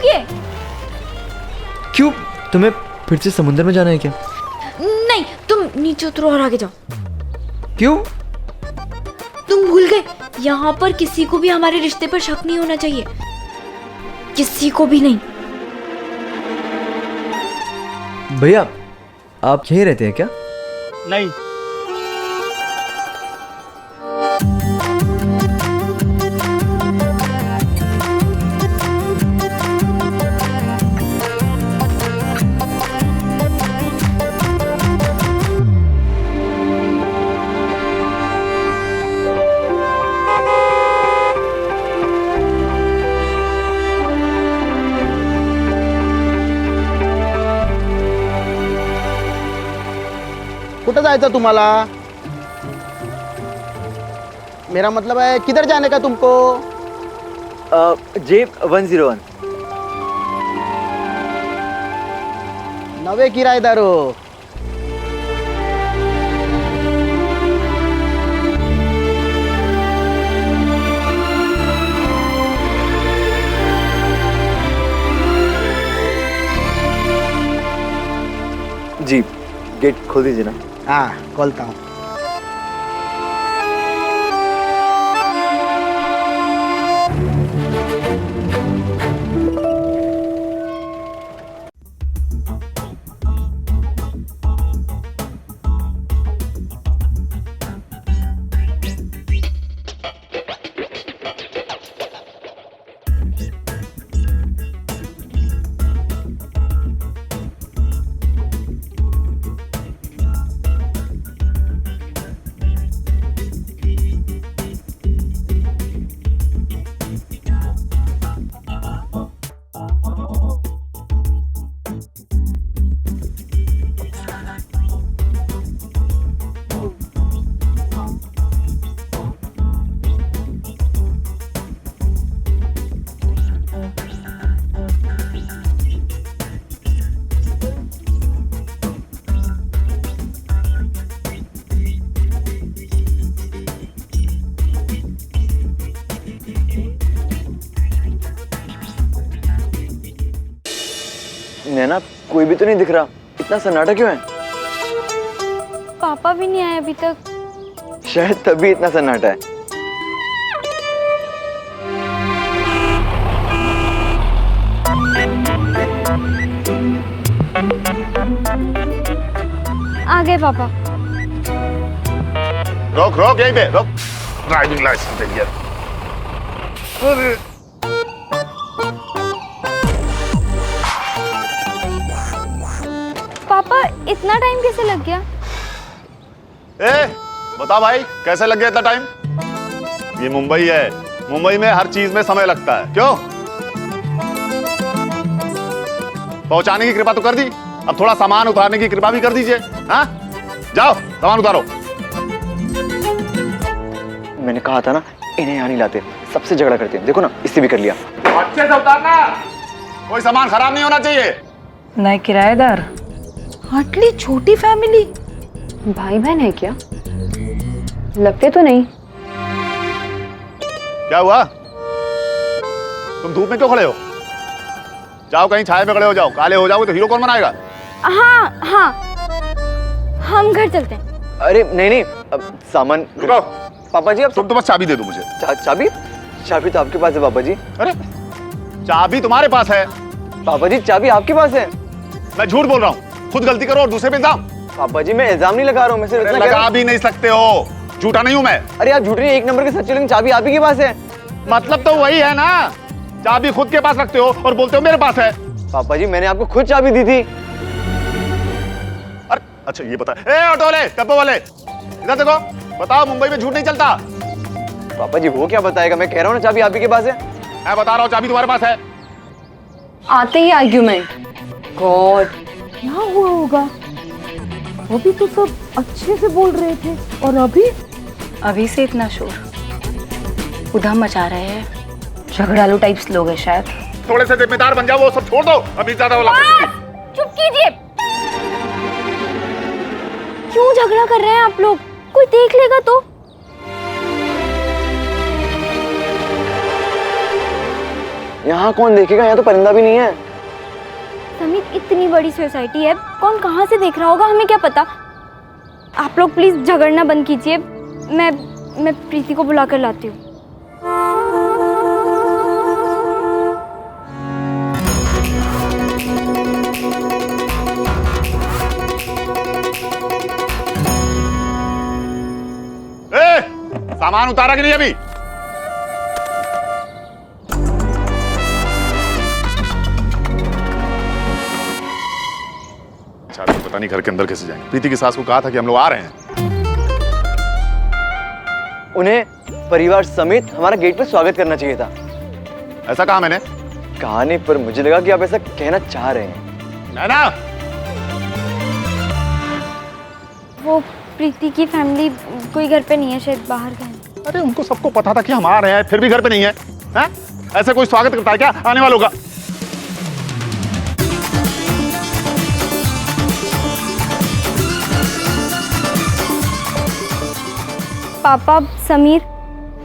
जाएंगे। क्यों, तुम्हें फिर से समुद्र में जाना है क्या? नहीं, तुम नीचे उतरो और आगे जाओ। क्यों? तुम भूल गए, यहाँ पर किसी को भी हमारे रिश्ते पर शक नहीं होना चाहिए, किसी को भी नहीं। भैया, आप यहीं रहते हैं क्या? नहीं। कुठं जायचं तुम्हाला? मेरा मतलब है किधर जाने का तुमको? J101। नवे किराएदार हो। जी, गेट खोल दीजिए ना। हाँ, खोलता हूँ। नैना, कोई भी तो नहीं दिख रहा, इतना सन्नाटा क्यों है? पापा भी नहीं आए अभी तक। शायद तभी इतना सन्नाटा है। आ गए पापा। रोक रोक, यहीं पे रोक। ड्राइविंग लाइसेंस चाहिए। पापा, इतना टाइम कैसे लग गया? ए, बता भाई, कैसे लग गया इतना टाइम? ये मुंबई है, मुंबई में हर चीज में समय लगता है। क्यों? पहुंचाने की कृपा तो कर दी, अब थोड़ा सामान उतारने की कृपा भी कर दीजिए। हाँ, जाओ सामान उतारो। मैंने कहा था ना, इन्हें यहाँ नहीं लाते, सबसे झगड़ा करते हैं। देखो ना, इससे भी कर लिया। अच्छे से उतारना, कोई सामान खराब नहीं होना चाहिए। नए किराएदार, हटली छोटी फैमिली। भाई बहन है क्या? लगते तो नहीं। क्या हुआ? तुम धूप में क्यों खड़े हो? जाओ कहीं छाया में खड़े हो जाओ, काले हो जाओगे तो हीरो कौन बनाएगा? हाँ हाँ, हम घर चलते हैं। अरे नहीं नहीं, अब सामान। रुको। पापा जी, अब तुम तो बस चाबी दे दो मुझे। चाबी? चाबी तो आपके पास है पापा जी। अरे, चाबी तुम्हारे पास है। पापा जी, चाबी आपके पास है। मैं झूठ बोल रहा हूँ? खुद गलती करो और दूसरे पे इल्जाम। पापा जी, मैं इल्जाम नहीं लगा रहा हूँ, मैं सिर्फ इतना कह रहा लगा हूँ। भी नहीं सकते हो, झूठा नहीं हूँ मैं। अरे आप झूठ नहीं, एक नंबर के सच्चे, लेकिन चाबी आप ही के पास है। मतलब तो वही है ना, चाबी खुद के पास रखते हो और बोलते हो मेरे पास है। पापा जी, मैंने आपको खुद चाबी दी थी। अरे अच्छा, ये बता। ए ऑटो वाले, टप्पो वाले, इधर देखो, बताओ मुंबई में झूठ नहीं चलता। पापा जी, वो क्या बताएगा, मैं कह रहा हूँ ना, चाबी आप ही के पास है। मैं बता रहा हूँ, चाबी तुम्हारे पास है। आते ही आर्ग्यूमेंट। गॉड, क्या हुआ होगा? अभी तो सब अच्छे से बोल रहे थे और अभी से इतना शोर, उधम मचा रहे हैं। झगड़ालू टाइप्स लोग हैं शायद। थोड़े से जिम्मेदार बन जाओ, वो सब छोड़ दो। अभी ज्यादा वाला चुप कीजिए। क्यों झगड़ा कर रहे हैं आप लोग? कोई देख लेगा तो? यहाँ कौन देखेगा, यहाँ तो परिंदा भी नहीं है। समीर, इतनी बड़ी सोसाइटी है, कौन कहाँ से देख रहा होगा, हमें क्या पता। आप लोग प्लीज झगड़ना बंद कीजिए, मैं प्रीति को बुला कर लाती हूँ। सामान उतारा कि नहीं अभी? अच्छा, तो पता नहीं घर के अंदर कैसे जाएंगे। प्रीति की सास को कहा था कि हम लोग आ रहे हैं। उन्हें परिवार समेत हमारा गेट पे स्वागत करना चाहिए था। ऐसा कहा मैंने? कहा नहीं, पर मुझे लगा कि आप ऐसा कहना चाह रहे हैं। नैना, वो प्रीति की फैमिली कोई घर पे नहीं है, शायद बाहर गए। अरे उनको सबको पता था कि हम आ रहे हैं, फिर भी घर पे नहीं है, हैं? ऐसे कोई स्वागत करता है क्या आने वालों का? पापा, समीर,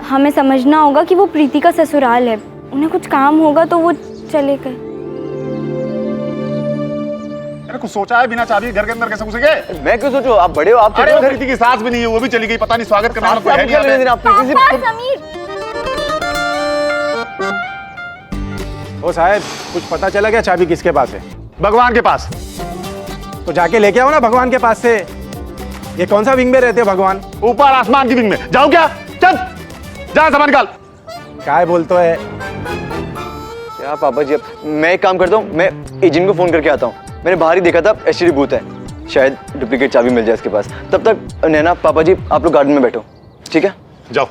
हमें समझना होगा कि वो प्रीति का ससुराल है। उन्हें कुछ काम होगा तो वो चले गए। अरे कुछ सोचा है? बिना चाबी घर के अंदर कैसे घुसेंगे? मैं क्यों सोचूं, आप बड़े हो, आप अरे वो प्रीति की सास भी नहीं है, वो भी चली गई, पता नहीं स्वागत करने वाला कोई है नहीं यहाँ पे। आप प्रीति से समीर, ओ साहब, कुछ पता चला क्या चाबी किसके पास है? भगवान के पास। तो जाके लेके आओ ना भगवान के पास से। ये कौन सा विंग में रहते हो भगवान? ऊपर आसमान की विंग में। जाओ क्या? चल जा, सामान निकाल। काय बोलते है? क्या पापा जी, मैं एक काम करता हूँ, मैं एजेंट को फोन करके आता हूँ। मैंने बाहर ही देखा था, एसटीडी बूथ है, शायद डुप्लीकेट चाबी मिल जाए इसके पास। तब तक नैना, पापा जी आप लोग गार्डन में बैठो, ठीक है? जाओ।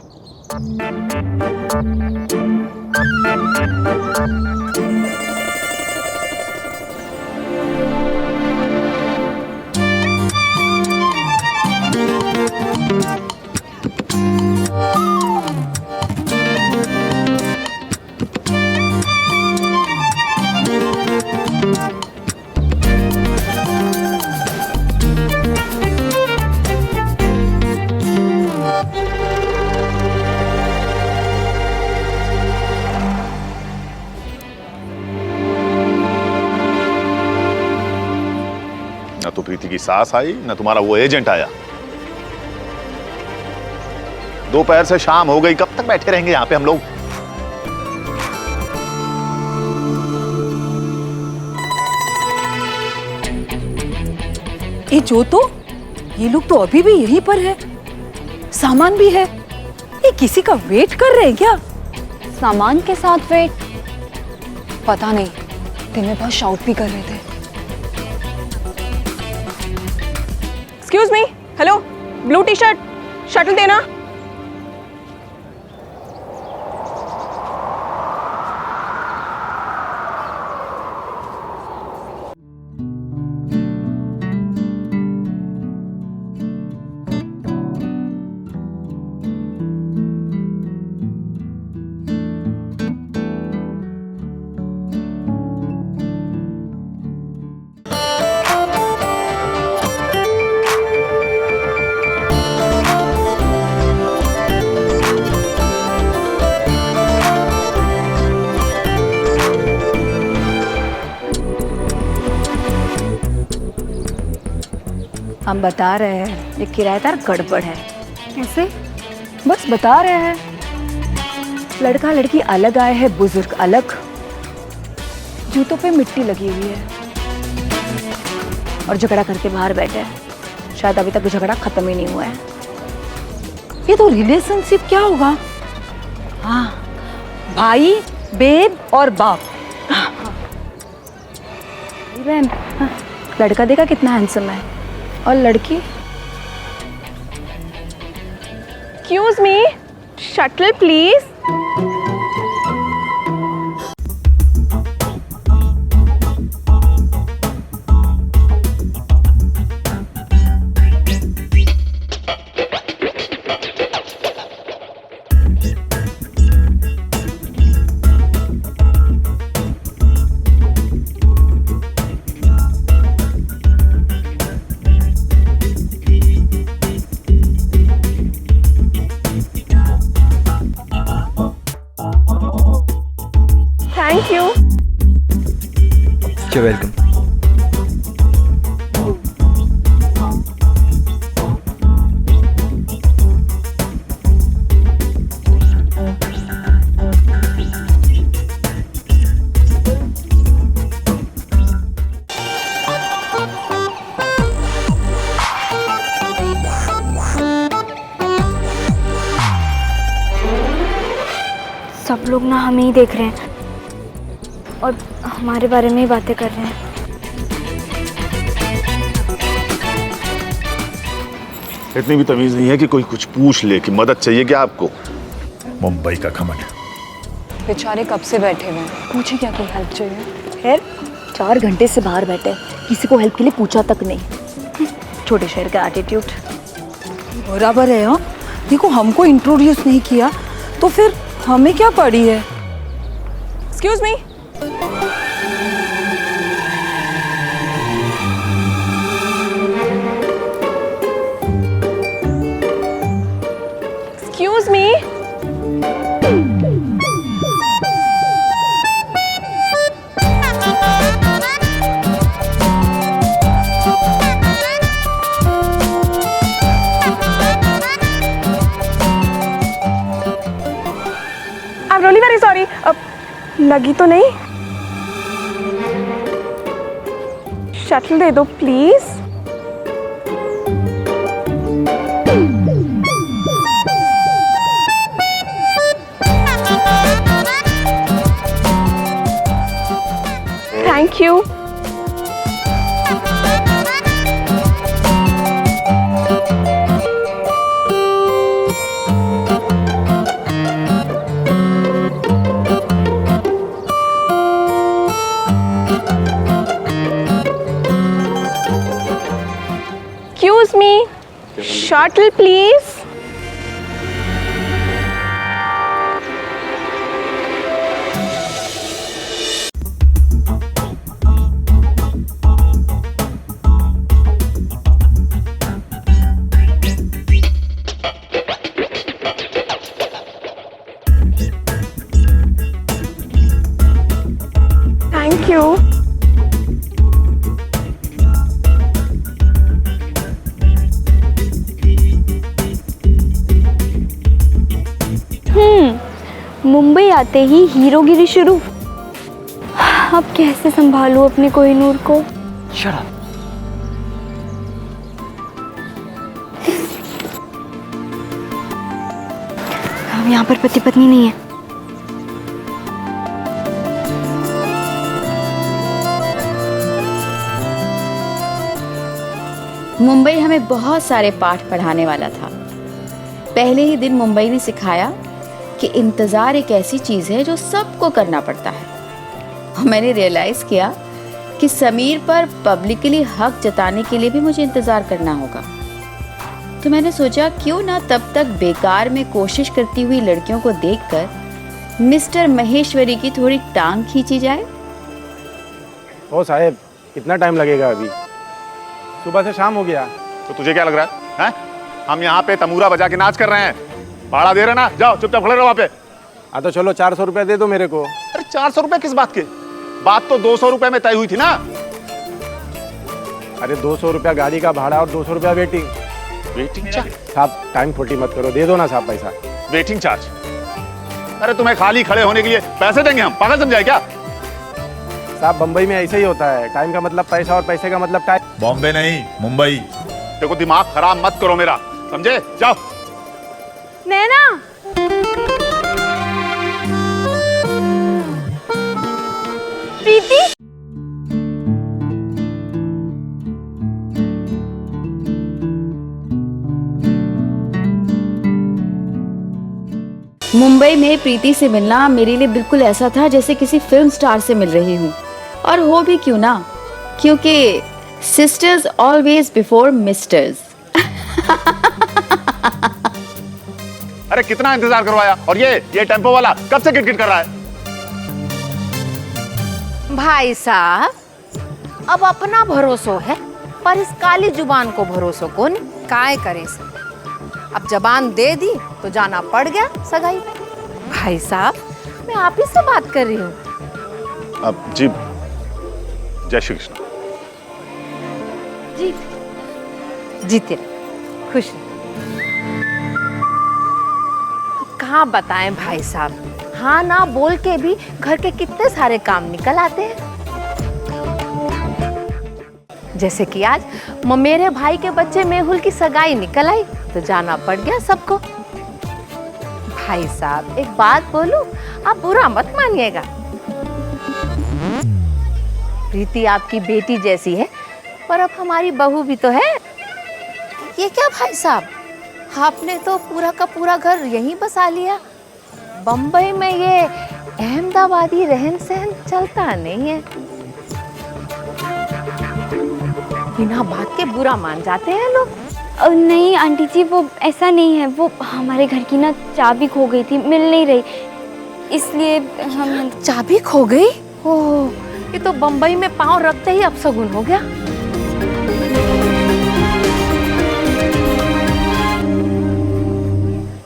ना तो प्रीति की सास आई, ना तुम्हारा वो एजेंट आया। दोपहर से शाम हो गई, कब तक बैठे रहेंगे यहाँ पे हम लोग? ये जो तो ये लोग तो अभी भी यहीं पर है, सामान भी है। ये किसी का वेट कर रहे हैं क्या? सामान के साथ वेट? पता नहीं, दिन में बहुत शाउट भी कर रहे थे। Excuse me, hello, blue T shirt, shuttle देना। हम बता रहे हैं ये किराएदार गड़बड़ है। कैसे? बस बता रहे हैं। लड़का लड़की अलग आए हैं, बुजुर्ग अलग, जूतों पे मिट्टी लगी हुई है और झगड़ा करके बाहर बैठे हैं। शायद अभी तक झगड़ा खत्म ही नहीं हुआ है। ये तो रिलेशनशिप क्या होगा? हाँ, भाई, बेब और बाप। बहन, हाँ, लड़का देखा कितना हैंडसम है और लड़की? Excuse me, shuttle please. You're welcome. सब लोग ना हमें ही देख रहे हैं और हमारे बारे में ही बातें कर रहे हैं। इतनी भी तमीज नहीं है कि कोई कुछ पूछ ले कि मदद चाहिए क्या आपको। मुंबई का घमंड। बेचारे कब से बैठे हुए हैं, पूछे क्या कोई हेल्प चाहिए? खैर 4 घंटे से बाहर बैठे, किसी को हेल्प के लिए पूछा तक नहीं। छोटे शहर का एटीट्यूड बराबर है। हाँ देखो, हमको इंट्रोड्यूस नहीं किया तो फिर हमें क्या पड़ी है? Excuse me. Excuse me. I'm really very sorry. लगी तो नहीं? शटल दे दो please. Thank you. Excuse me, shuttle please. Thank you. Mumbai आते ही हीरोगिरी शुरू। अब कैसे संभालूं अपने कोहिनूर को? Shut up. हम यहाँ पर पति पत्नी नहीं है। मुंबई हमें बहुत सारे पाठ पढ़ाने वाला था। पहले ही दिन मुंबई ने सिखाया कि इंतज़ार एक ऐसी चीज़ है जो सबको करना पड़ता है। और मैंने रियलाइज़ किया कि समीर पर पब्लिकली हक जताने के लिए भी मुझे इंतज़ार करना होगा। तो मैंने सोचा क्यों ना तब तक बेकार में कोशिश करती हुई लड़कियों को देखकर मिस्टर महेश्वरी की थोड़ी टांग खींची जाए। ओ साहेब, कितना टाइम लगेगा? अभी सुबह से शाम हो गया। तो तुझे क्या लग रहा है, हैं? हम यहाँ पे तमूरा बजा के नाच कर रहे हैं। भाड़ा दे रहे ना, जाओ चुपचाप खड़े रहो वहाँ पे। हाँ तो चलो 400 रुपये दे दो मेरे को। अरे 400 रुपए किस बात के? बात तो 200 रुपए में तय हुई थी ना। अरे 200 रुपया गाड़ी का भाड़ा और 200 रुपया वेटिंग। Waiting charge? साहब टाइम खोटी मत करो, दे दो ना साहब पैसा। Waiting charge? अरे तुम्हें खाली खड़े होने के लिए पैसे देंगे हम? पागल समझाए क्या? साहब बम्बई में ऐसे ही होता है, टाइम का मतलब पैसा और पैसे का मतलब टाइम। बॉम्बे नहीं, मुंबई। देखो दिमाग खराब मत करो मेरा, समझे? जाओ। नैना, प्रीति, मुंबई में प्रीति से मिलना मेरे लिए बिल्कुल ऐसा था जैसे किसी फिल्म स्टार से मिल रही हूँ। और हो भी क्यों ना, क्योंकि सिस्टर्स ऑलवेज बिफोर मिस्टर्स। अरे कितना इंतजार करवाया, और ये टेम्पो वाला कब से किटकिट कर रहा है? भाई साहब, अब अपना भरोसो है पर इस काली जुबान को भरोसो कौन काय करे से। अब जबान दे दी तो जाना पड़ गया सगाई पे। भाई साहब, मैं आप ही से बात कर रही हूँ। अब जी जय श्री कृष्ण। जी जीते रहे, खुश रहे। कहाँ बताएं भाई साहब, हाँ ना बोल के भी घर के कितने सारे काम निकल आते हैं। जैसे कि आज मेरे भाई के बच्चे मेहुल की सगाई निकल आई तो जाना पड़ गया सबको। भाई साहब एक बात बोलूं, आप बुरा मत मानिएगा, प्रीति आपकी बेटी जैसी है, पर अब हमारी बहू भी तो है। ये क्या भाई साहब, आपने तो पूरा का पूरा घर यहीं बसा लिया। बम्बई में ये अहमदाबादी रहन सहन चलता नहीं है। बिना बात के बुरा मान जाते हैं लोग। नहीं आंटी जी, वो ऐसा नहीं है, वो हमारे घर की ना चाबी खो गई थी, मिल नहीं रही, इसलिए हम। चाबी खो गई? ओह, ये तो बम्बई में पांव रखते ही अपशगुन हो गया।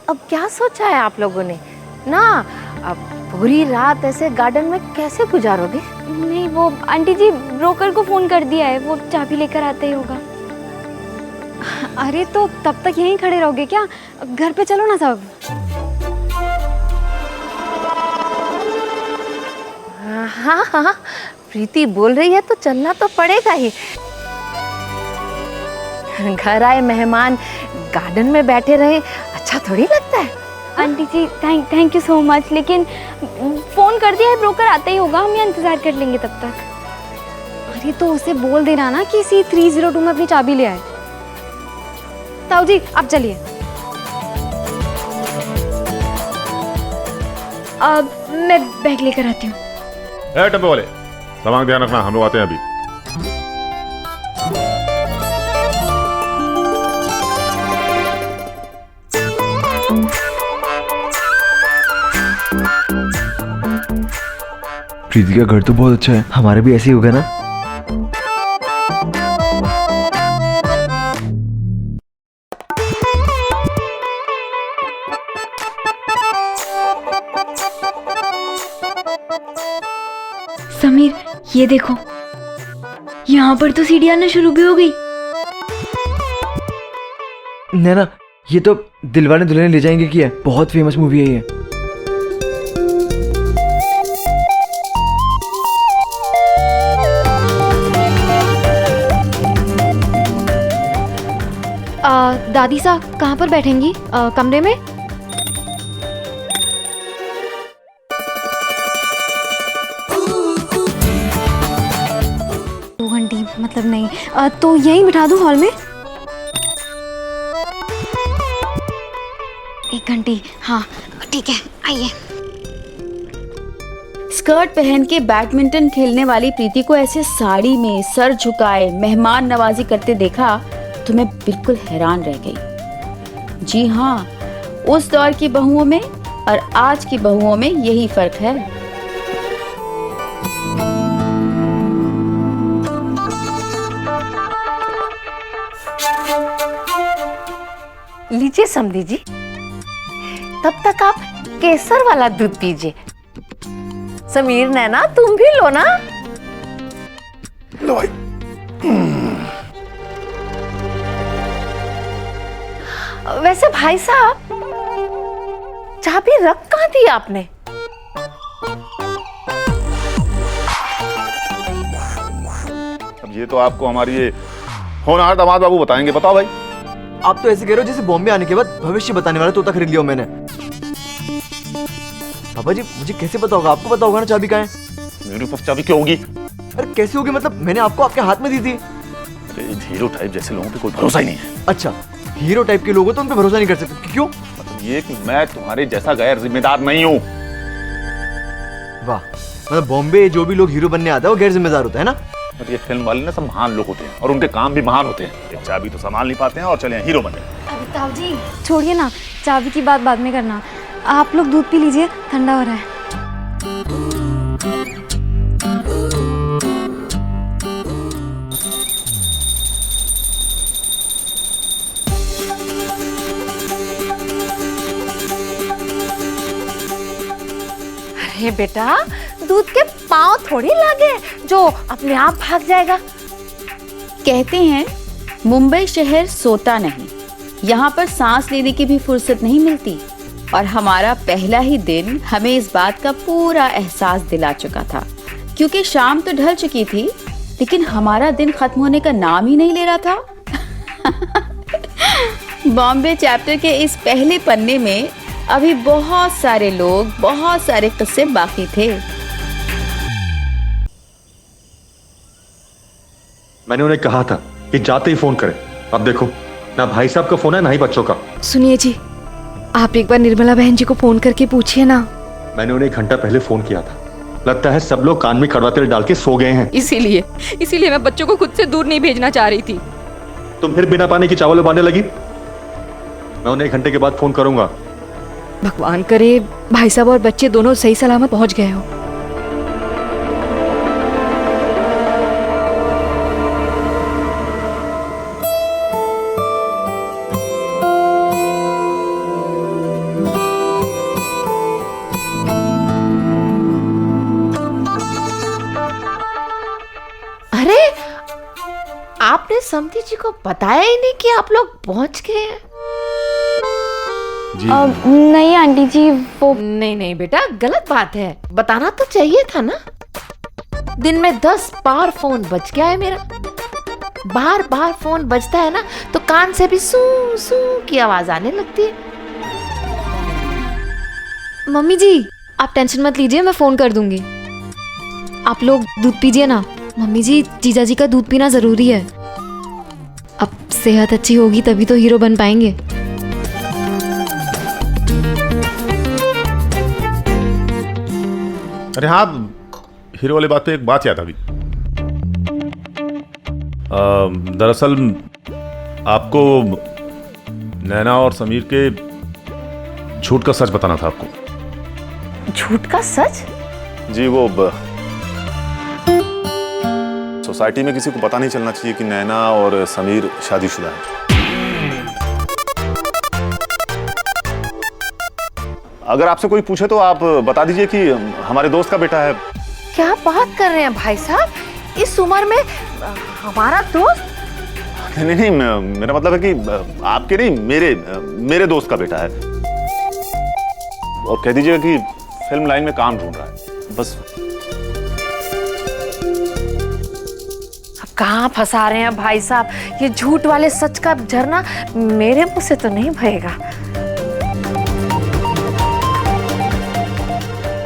अब क्या सोचा है आप लोगों ने ना? अब पूरी रात ऐसे गार्डन में कैसे गुजारोगे? नहीं, वो आंटी जी ब्रोकर को फोन कर दिया है, वो चाबी लेकर आते ही होगा। अरे तो तब तक यहीं खड़े रहोगे क्या? घर पे चलो ना सब। हाँ हाँ, प्रीति बोल रही है तो चलना तो पड़ेगा ही। घर आए मेहमान गार्डन में बैठे रहे, अच्छा थोड़ी लगता है। Aunty ji thank you so much, लेकिन फोन कर दिया है, ब्रोकर आते ही होगा, हम यहाँ इंतजार कर लेंगे तब तक। अरे तो उसे बोल देना ना कि सी 302 में अपनी चाबी ले आए। ताऊ जी आप चलिए। अब मैं बैग लेकर आती हूँ। टेम्पो वाले, सामान ध्यान रखना, हम लोग आते हैं अभी। प्रीति का घर तो बहुत अच्छा है, हमारा भी ऐसे ही होगा ना। समीर ये देखो, यहाँ पर तो सीढ़ी आना शुरू भी हो गई। नैना, ये तो दिलवाले दुल्हनिया ले जाएंगे की है, बहुत फेमस मूवी है ये। दादी साहब कहाँ पर बैठेंगी? कमरे में? मतलब नहीं, तो यहीं बिठा दूं हॉल में? 1 घंटी, हाँ ठीक है, आइए। स्कर्ट पहन के बैडमिंटन खेलने वाली प्रीति को ऐसे साड़ी में सर झुकाए मेहमान नवाजी करते देखा तो मैं बिल्कुल हैरान रह गई। जी हाँ, उस दौर की बहुओं में और आज की बहुओं में यही फर्क है। लीजिए समधी जी, तब तक आप केसर वाला दूध पीजिए। समीर नैना तुम भी लो ना। लो भाई। वैसे भाई साहब, चाबी रख कहाँ दी आपने? अब ये तो आपको हमारी ये होनहार दामाद बाबू बताएंगे। बताओ भाई। आप तो ऐसे कह रहे हो जैसे बॉम्बे आने के बाद भविष्य बताने वाला तोता खरीद लिया हो मैंने। पापा जी मुझे कैसे पता होगा? आपको पता होगा ना चाबी कहाँ है। मेरे पास चाबी क्यों होगी? अरे कैसे होगी? मतलब मैंने आपको आपके हाथ में दी थी। इन हीरो टाइप जैसे लोगों पे कोई भरोसा ही नहीं है। अच्छा, हीरो टाइप के लोग हो तो उन पे भरोसा नहीं कर सकते, क्यों? मतलब ये कि मैं तुम्हारे जैसा गैर जिम्मेदार नहीं हूँ। वाह, मतलब बॉम्बे जो भी लोग हीरो बनने आता है वो गैर जिम्मेदार होता है ना। और ये फिल्म वाले ना सब महान लोग होते हैं और उनके काम भी महान होते हैं। ये चाबी तो संभाल नहीं पाते हैं और चले हीरो बनने। अरे ताऊ जी छोड़िए ना, चाबी की बात बाद में करना, आप लोग दूध पी लीजिए, ठंडा हो रहा है। अरे बेटा, दूध के पाँव थोड़ी लागे जो अपने आप भाग जाएगा। कहते हैं मुंबई शहर सोता नहीं, यहाँ पर सांस लेने की भी फुर्सत नहीं मिलती। और हमारा पहला ही दिन हमें इस बात का पूरा एहसास दिला चुका था, क्योंकि शाम तो ढल चुकी थी लेकिन हमारा दिन खत्म होने का नाम ही नहीं ले रहा था। बॉम्बे चैप्टर के इस पहले पन्ने में अभी बहुत सारे लोग, बहुत सारे किस्से बाकी थे। मैंने उन्हें कहा था कि जाते ही फोन करें। अब देखो, ना भाई साहब का फोन है ना ही बच्चों का। सुनिए जी, आप एक बार निर्मला बहन जी को फोन करके पूछिए ना। मैंने उन्हें 1 घंटा पहले फोन किया था। लगता है सब लोग कान में कड़वा तेल डाल के सो गए हैं। इसीलिए मैं बच्चों को खुद से दूर नहीं भेजना चाह रही थी। तुम फिर बिना पानी की चावल उबालने लगी। मैं उन्हें 1 घंटे के बाद फोन करूंगा। भगवान करे भाई साहब और बच्चे दोनों सही सलामत पहुंच गए हो। अरे, आपने समधी जी को बताया ही नहीं कि आप लोग पहुंच गए हैं? नहीं आंटी जी, वो नहीं बेटा, गलत बात है। बताना तो चाहिए था ना। दिन में 10 बार फोन बज गया है मेरा। बार बार फोन बजता है ना तो कान से भी सू सू की आवाज आने लगती है। मम्मी जी आप टेंशन मत लीजिए, मैं फोन कर दूंगी। आप लोग दूध पीजिए ना। मम्मी जी, जीजा जी का दूध पीना जरूरी है। अब सेहत अच्छी होगी तभी तो हीरो बन पाएंगे। अरे हाँ, हीरो वाली बात पे एक बात याद आ गई। दरअसल आपको नैना और समीर के झूठ का सच बताना था आपको। झूठ का सच? जी, वो सोसाइटी में किसी को पता नहीं चलना चाहिए कि नैना और समीर शादीशुदा हैं। अगर आपसे कोई पूछे तो आप बता दीजिए कि हमारे दोस्त का बेटा है। क्या बात कर रहे हैं भाई साहब, इस उम्र में हमारा दोस्त? नहीं, मेरा मतलब है कि आपके नहीं, मेरे दोस्त का बेटा है। और कह दीजिएगा कि फिल्म लाइन में काम ढूंढ रहा है, बस। अब कहाँ फंसा रहे हैं भाई साहब? ये झूठ वाले सच का झरना मेरे मुंह से तो नहीं बहेगा।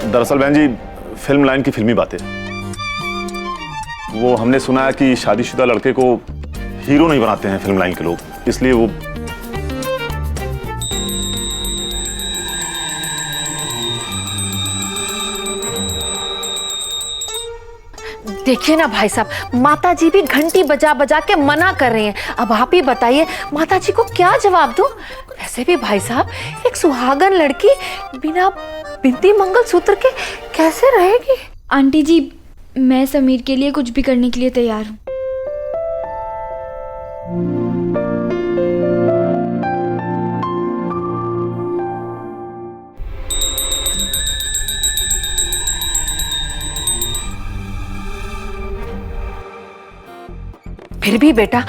दरअसल बहन जी, फिल्म लाइन की फिल्मी बातें, वो हमने सुना है कि शादीशुदा लड़के को हीरो नहीं बनाते हैं फिल्म लाइन के लोग, इसलिए वो देखिए ना भाई साहब, माता जी भी घंटी बजा बजा के मना कर रही हैं। अब आप ही बताइए माता जी को क्या जवाब दूं? वैसे भी भाई साहब, एक सुहागन लड़की बिना बिंदी मंगलसूत्र के कैसे रहेगी? आंटी जी, मैं समीर के लिए कुछ भी करने के लिए तैयार हूँ। फिर भी बेटा,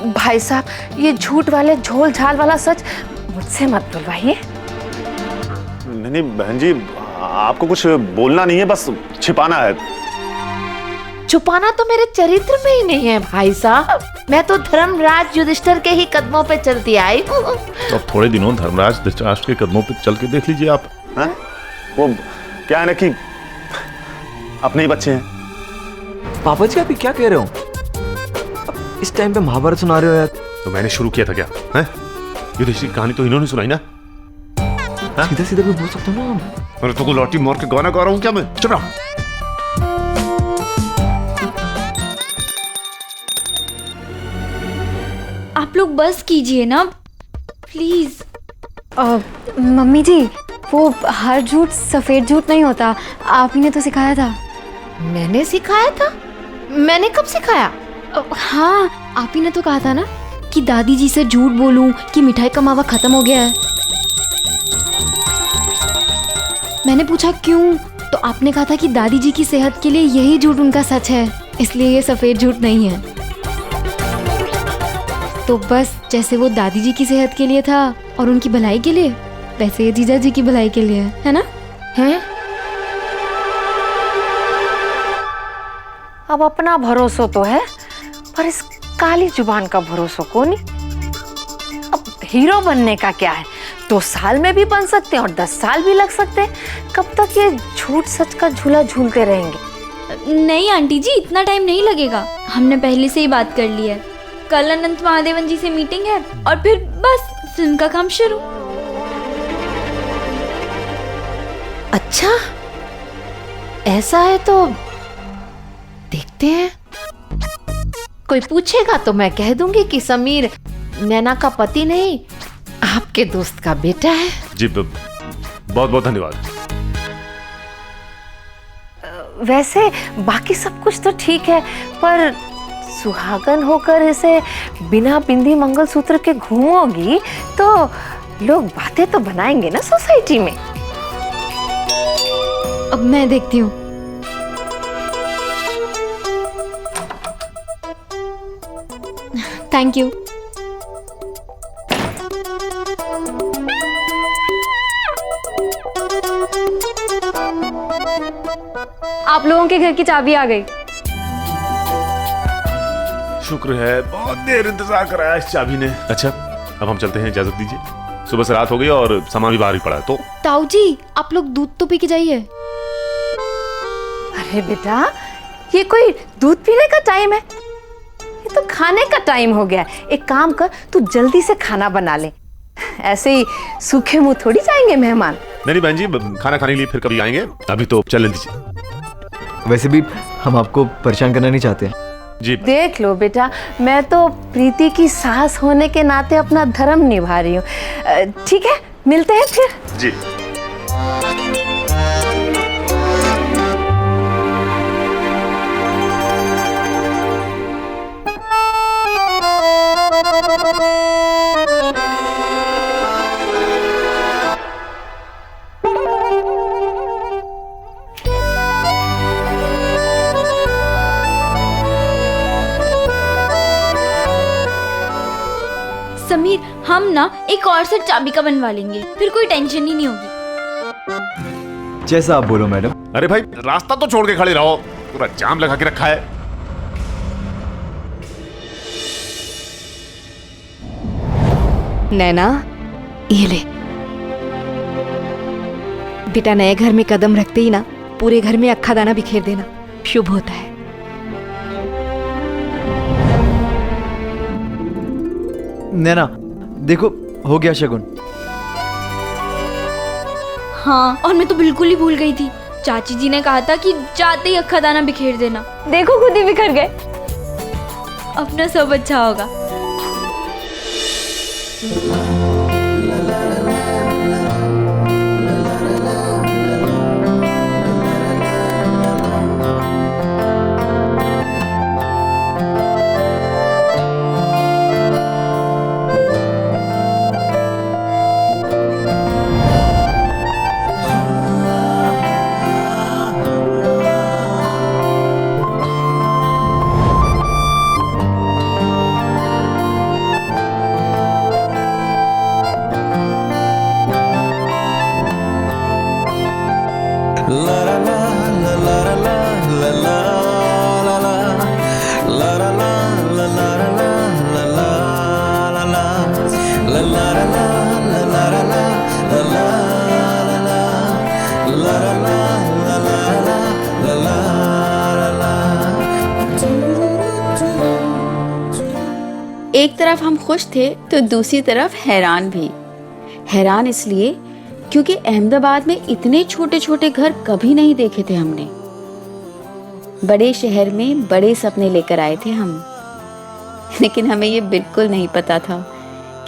भाई साहब, ये झूठ वाले झोल झाल वाला सच मुझसे मत बुलवाइए। नहीं बहन जी, आपको कुछ बोलना नहीं है, बस छिपाना है। छुपाना तो मेरे चरित्र में ही नहीं है भाई साहब। मैं तो धर्मराज युधिष्ठिर के ही कदमों पे चलती आई हूँ। तो अब थोड़े दिनों धर्मराज धृतराष्ट्र के कदमों पे चल के देख लीजिए आप। हाँ? वो क्या है ना कि अपने ही बच्चे हैं। पापा जी, अभी क्या कह रहे हो? इस टाइम पे महाभारत सुना रहे हो यार? तो मैंने शुरू किया था क्या? हैं? युधिष्ठिर की कहानी तो इन्होंने सुनाई ना। सीधा सीधा भी बोल सकते हो ना। अरे तो लौटी मार के गाना गा रहा हूँ क्या मैं? चुप रहो। आप लोग बस कीजिए ना प्लीज। मम्मी जी, वो हर झूठ सफेद झूठ नहीं होता। आप ही ने तो सिखाया था। मैंने सिखाया था? मैंने कब सिखाया? हाँ, आप ही ने तो कहा था ना कि दादी जी से झूठ बोलूं कि मिठाई का मावा खत्म हो गया है। मैंने पूछा क्यों, तो आपने कहा था कि दादी जी की सेहत के लिए यही झूठ उनका सच है, इसलिए ये सफ़ेद झूठ नहीं है। तो बस जैसे वो दादी जी की सेहत के लिए था और उनकी भलाई के लिए, वैसे ये जीजा जी की भलाई के लिए है ना? हैं? अब अपना भरोसा तो है, पर इस काली जुबान का भरोसा कौन है? अब हीरो बनने का क्या है, 2 साल में भी बन सकते हैं और 10 साल भी लग सकते हैं। कब तक ये झूठ सच का झूला झूलते रहेंगे? नहीं आंटी जी, इतना टाइम नहीं लगेगा। हमने पहले से ही बात कर ली है। कल अनंत महादेवन जी से मीटिंग है और फिर बस फिल्म का काम शुरू। अच्छा, ऐसा है तो देखते हैं। कोई पूछेगा तो मैं कह दूंगी कि समीर नैना का पति नहीं, आपके दोस्त का बेटा है। जी बहुत बहुत धन्यवाद। वैसे बाकी सब कुछ तो ठीक है, पर सुहागन होकर इसे बिना बिंदी मंगलसूत्र के घूमोगी तो लोग बातें तो बनाएंगे ना सोसाइटी में। अब मैं देखती हूँ। Thank you. आप लोगों के घर की चाबी आ गई। शुक्र है, बहुत देर इंतजार कराया इस चाबी ने। अच्छा, अब हम चलते हैं, इजाजत दीजिए। सुबह से रात हो गई और सामान भी बाहर ही पड़ा है। तो ताऊ जी, आप लोग दूध तो पी के जाइए। अरे बेटा, ये कोई दूध पीने का टाइम है? ये तो खाने का टाइम हो गया। एक काम कर, तू जल्दी से खाना बना ले। ऐसे ही सूखे मुंह थोड़ी जाएंगे मेहमान। नहीं बहन जी, खाना खाने के लिए फिर कभी आएंगे, अभी तो चलने दीजिए। वैसे भी हम आपको परेशान करना नहीं चाहते जी। देख लो बेटा, मैं तो प्रीति की सास होने के नाते अपना धर्म निभा रही हूँ। ठीक है, मिलते हैं फिर। जी। समीर, हम ना एक और सेट चाबी का बनवा लेंगे, फिर कोई टेंशन ही नहीं होगी। जैसा आप बोलो मैडम। अरे भाई, रास्ता तो छोड़ के खड़े रहो, पूरा जाम लगा के रखा है। नैना, ये ले बेटा, नए घर में कदम रखते ही ना पूरे घर में अक्खा दाना बिखेर देना शुभ होता है। नैना देखो, हो गया शगुन। हाँ, और मैं तो बिल्कुल ही भूल गई थी। चाची जी ने कहा था कि जाते ही अक्खा दाना बिखेर देना। देखो, खुद ही बिखर गए। अपना सब अच्छा होगा। एक तरफ हम खुश थे तो दूसरी तरफ हैरान भी। हैरान इसलिए क्योंकि अहमदाबाद में इतने छोटे छोटे घर कभी नहीं देखे थे हमने। बड़े शहर में बड़े सपने लेकर आए थे हम, लेकिन हमें ये बिल्कुल नहीं पता था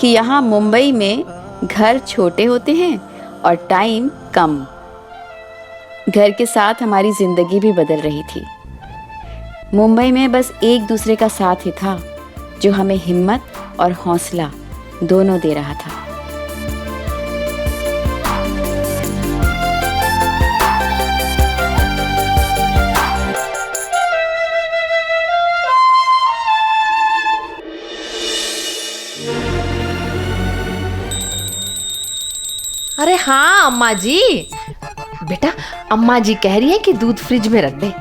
कि यहाँ मुंबई में घर छोटे होते हैं और टाइम कम। घर के साथ हमारी जिंदगी भी बदल रही थी। मुंबई में बस एक दूसरे का साथ ही था जो हमें हिम्मत और हौसला दोनों दे रहा था। अरे हाँ अम्मा जी, बेटा अम्मा जी कह रही है कि दूध फ्रिज में रख दे,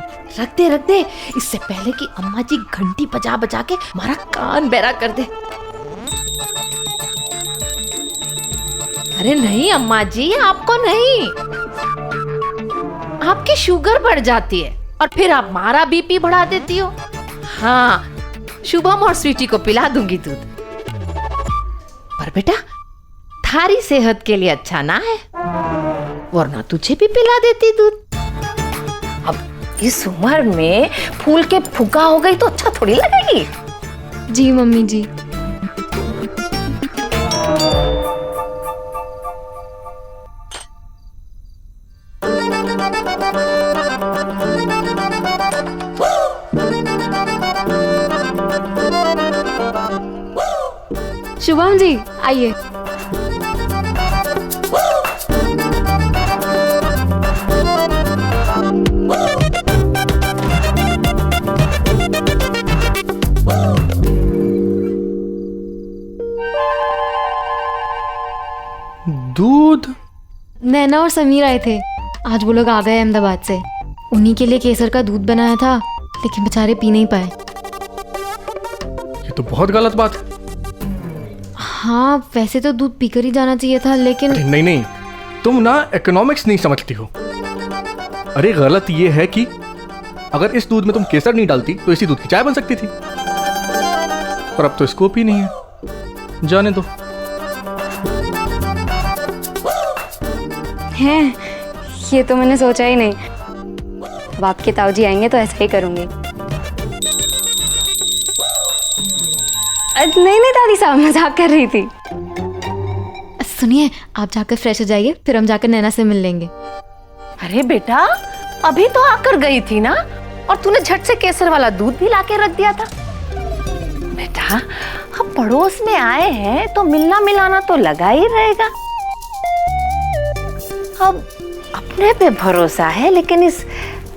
रख दे इससे पहले कि अम्मा जी घंटी बजा बजा के हमारा कान बहरा कर दे। अरे नहीं अम्मा जी, आपको नहीं, आपकी शुगर बढ़ जाती है और फिर आप हमारा बीपी बढ़ा देती हो। हाँ, शुभम और स्वीटी को पिला दूंगी दूध, पर बेटा थारी सेहत के लिए अच्छा ना है, वरना तुझे भी पिला देती दूध। अब इस उम्र में फूल के फुका हो गई तो अच्छा थोड़ी लगेगी। जी मम्मी जी। शुभम जी आइए। दूध? नैना और समीर आए थे, आज वो लोग आ गए अहमदाबाद से। उन्हीं के लिए केसर का दूध बनाया था, लेकिन बेचारे पी नहीं पाए। ये तो बहुत गलत बात है। हाँ वैसे तो दूध पीकर ही जाना चाहिए था, लेकिन अरे नहीं, तुम ना इकोनॉमिक्स नहीं समझती हो। अरे गलत ये है कि अगर इस दूध में तुम केसर नहीं डालती तो इसी दूध की चाय बन सकती थी, पर अब तो स्कोप ही नहीं है। जाने दो। हैं, ये तो मैंने सोचा ही नहीं। अब आपके ताऊजी आएंगे तो ऐसा ही करूंगी। नहीं दादी साहब, मजाक कर रही थी। सुनिए, आप जाकर फ्रेश हो जाइए, फिर हम जाकर नैना से मिल लेंगे। अरे बेटा अभी तो आकर गई थी ना, और तूने झट से केसर वाला दूध भी लाके रख दिया था। बेटा अब पड़ोस में आए हैं तो मिलना मिलाना तो लगा ही रहेगा। अब अपने पे भरोसा है, लेकिन इस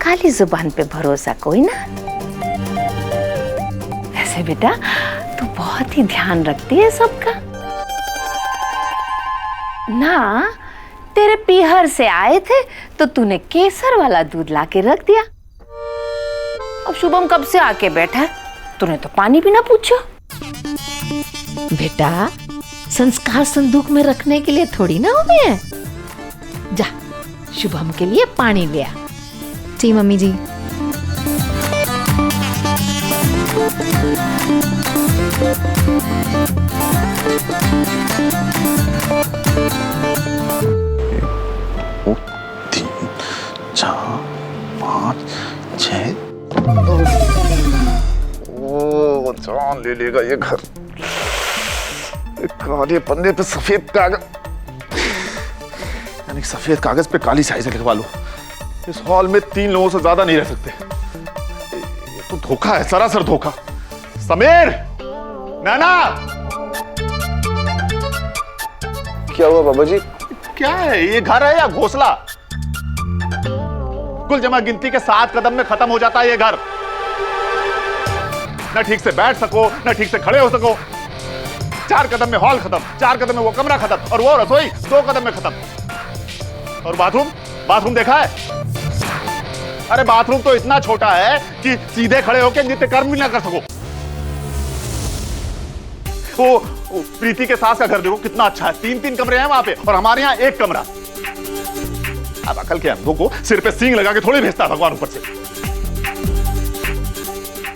काली जुबान पे भरोसा कोई ना। वैसे बेटा तू बहुत ही ध्यान रखती है सबका ना। तेरे पीहर से आए थे तो तूने केसर वाला दूध लाके रख दिया। अब शुभम कब से आके बैठा है, तूने तो पानी भी ना पूछा। बेटा संस्कार संदूक में रखने के लिए थोड़ी ना हुए हैं। जा शुभम के लिए पानी ले आ। जी मम्मी जी। जान ले लेगा ये घर। काले पन्ने पे सफेद कागज, यानी सफेद कागज पे काली स्याही से लिखवा लो। इस हॉल में 3 लोगों से ज्यादा नहीं रह सकते। ये तो धोखा है, सरासर धोखा। समीर, नैना, क्या हुआ बाबा जी? क्या है ये, घर है या घोंसला? कुल जमा गिनती के 7 कदम में खत्म हो जाता है ये घर। न ठीक से बैठ सको, न ठीक से खड़े हो सको। 4 कदम में हॉल खत्म, 4 कदम में वो कमरा खत्म, और वो रसोई 2 कदम में खत्म। और बाथरूम देखा है? अरे बाथरूम तो इतना छोटा है कि सीधे खड़े होकर नित्य कर्म भी ना कर सको। वो प्रीति के सास का घर देखो कितना अच्छा है, 3-3 कमरे हैं वहां पे, और हमारे यहाँ 1 कमरा। अब अकल के अंधों को सिर पे सींग लगा के थोड़ी भेजता है भगवान ऊपर से।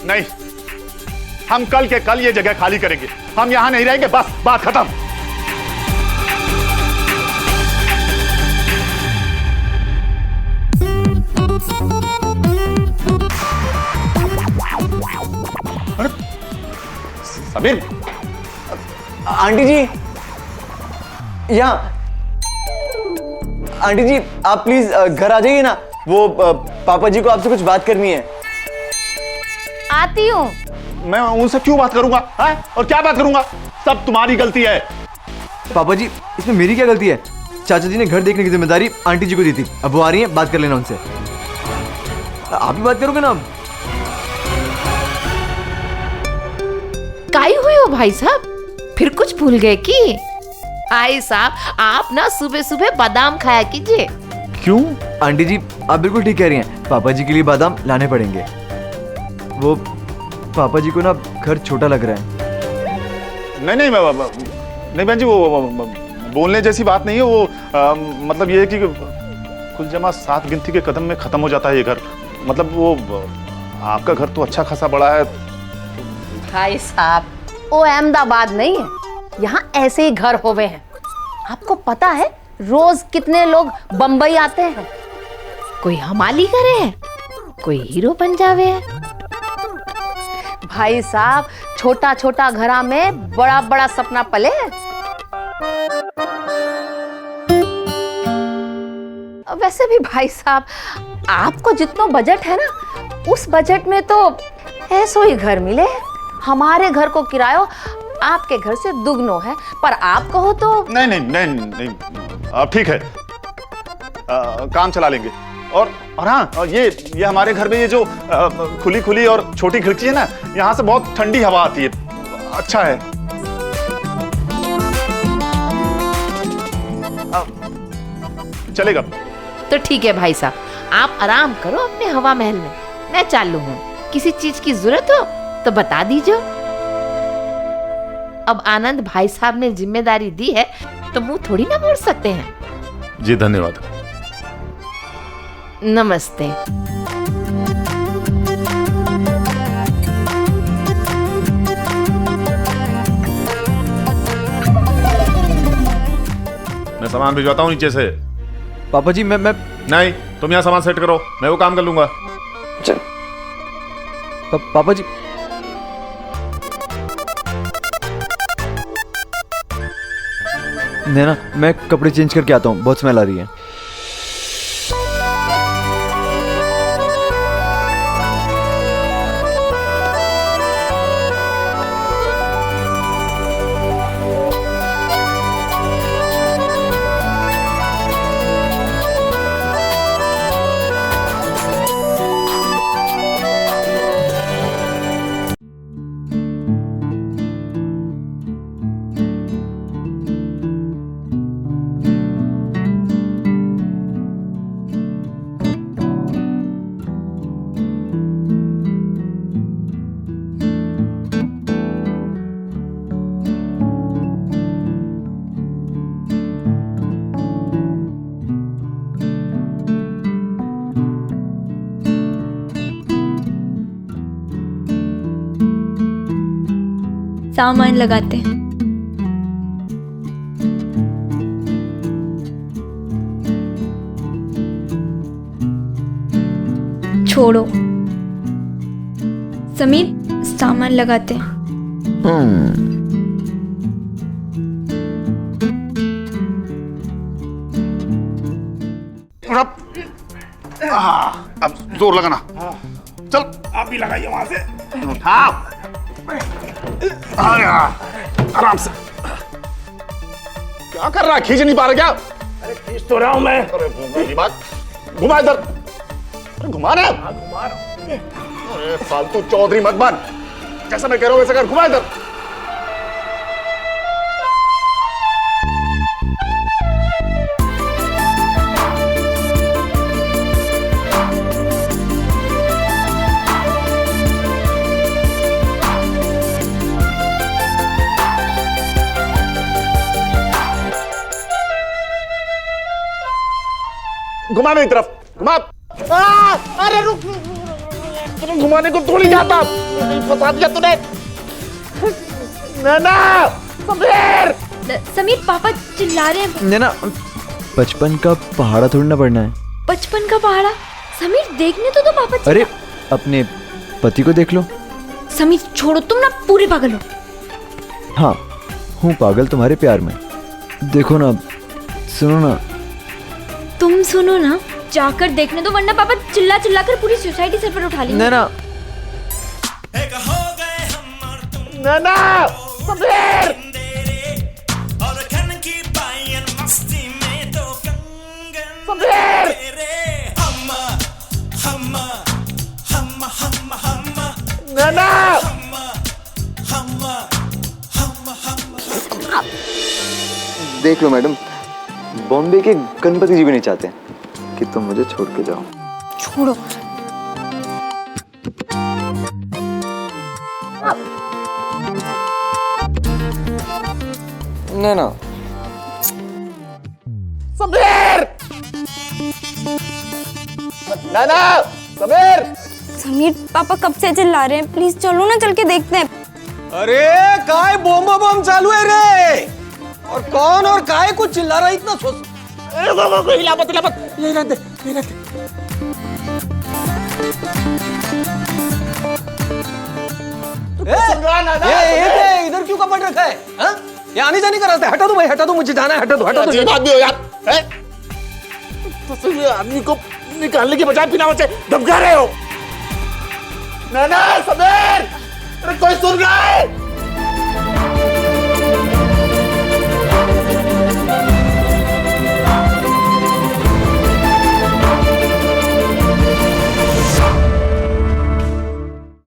नहीं, हम कल के कल ये जगह खाली करेंगे। हम यहां नहीं रहेंगे, बस बात खत्म। अरे समीर, आंटी जी, यहाँ। आंटी जी आप प्लीज घर आ जाइए ना, वो पापा जी को आपसे कुछ बात करनी है। आती हूँ। मैं उनसे क्यों बात करूंगा? और क्या बात करूंगा? सब तुम्हारी गलती है। पापा जी इसमें मेरी क्या गलती है? चाचा जी ने घर देखने की जिम्मेदारी आंटी जी को दी थी, अब वो आ रही हैं, बात कर लेना उनसे। आप ही बात करोगे ना? अब काई हुई हो भाई साहब, फिर कुछ भूल गए कि? भाई साहब आप ना सुबह सुबह बादाम खाया कीजिए। क्यों आंटी जी, आप बिल्कुल ठीक कह रही हैं। पापा जी के लिए बादाम लाने पड़ेंगे। वो पापा जी को ना घर छोटा लग रहा है। नहीं बहन जी, वो बोलने जैसी बात नहीं है। वो मतलब ये है कि कुल जमा 7 गिनती के कदम में खत्म हो जाता है ये घर। मतलब वो आपका घर तो अच्छा खासा बड़ा है। भाई साहब वो अहमदाबाद नहीं है, यहाँ ऐसे ही घर होवे हैं। आपको पता है रोज कितने लोग बंबई आते हैं। कोई हमाली करे है, कोई हीरो बन जावे है। भाई साहब छोटा छोटा घरा में बड़ा बड़ा सपना पले। वैसे भी भाई साहब आपको जितना बजट है ना, उस बजट में तो ऐसो ही घर मिले। हमारे घर को किरायो आपके घर से दुगनो है, पर आप कहो तो नहीं अब ठीक है, काम चला लेंगे। और हाँ, ये हमारे घर में ये जो खुली खुली और छोटी खिड़की है ना, यहाँ से बहुत ठंडी हवा आती है। अच्छा है। चलेगा तो ठीक है भाई साहब, आप आराम करो अपने हवा महल में, मैं चालू हूँ। किसी चीज की जरूरत हो तो बता दीजिए। अब आनंद भाई साहब ने जिम्मेदारी दी है तो मुंह थोड़ी ना मोड़ सकते हैं। जी धन्यवाद। नमस्ते। मैं सामान भिजवाता हूँ नीचे से। पापा जी मैं नहीं, तुम यहाँ सामान सेट करो, मैं वो काम कर लूंगा। चल पापा जी। नैना मैं कपड़े चेंज करके आता हूँ, बहुत स्मेल आ रही है। सामान लगाते हैं। छोड़ो समीर, सामान लगाते हैं। अब जोर लगाना। चल आप भी लगाइए वहां से। उठाओ, आराम से। क्या कर रहा है, खींच नहीं पा रहा क्या? अरे खींच तो रहा हूं मैं। अरे दिमाग घुमा इधर, घुमा रहा है। अरे फालतू चौधरी मत बन, जैसा मैं कह रहा हूं वैसा कर, घुमा इधर। घुमा मेरी तरफ, घुमा। अरे रुक, तुम घुमाने को थोड़ी जाता, फंसा दिया तूने। नैना, समीर। समीर पापा चिल्ला रहे हैं। नैना, बचपन का पहाड़ा थोड़ी ना पढ़ना है। बचपन का पहाड़ा? समीर देखने तो पापा। अरे अपने पति को देख लो। समीर छोड़ो, तुम ना पूरे पागल हो। हाँ हूँ पागल तुम्हारे प्यार में। देखो ना, सुनो ना। तुम सुनो ना, जाकर देखने दो, वरना पापा चिल्ला चिल्ला कर पूरी सोसाइटी सर पर उठा लेंगे। नैना, नैना, समीर। नैना, देख लो मैडम, बॉम्बे के गणपति जी भी नहीं चाहते कि तुम मुझे छोड़ के जाओ। छोड़ो। नैना, समीर! नैना! समीर! समीर पापा कब से चिल्ला रहे हैं, प्लीज चलो ना, चल के देखते हैं। अरे काय बम बम चालू है रे, और कौन और काय कुछ चिल्ला रहा है इतना सोच। हिला मत यही रहते यही रहते। ये इधर क्यों कपड़ रखा है? हाँ? ये आने जाने का रास्ता है, हटा दो भाई, हटा दो, मुझे जाना है, हटा दो, हटा दो। ये बात भी हो यार, तो ये आदमी को निकालने के बजाय बिना वजह धमका रहे हो। नैना, समीर, अरे कोई सुन रहा है?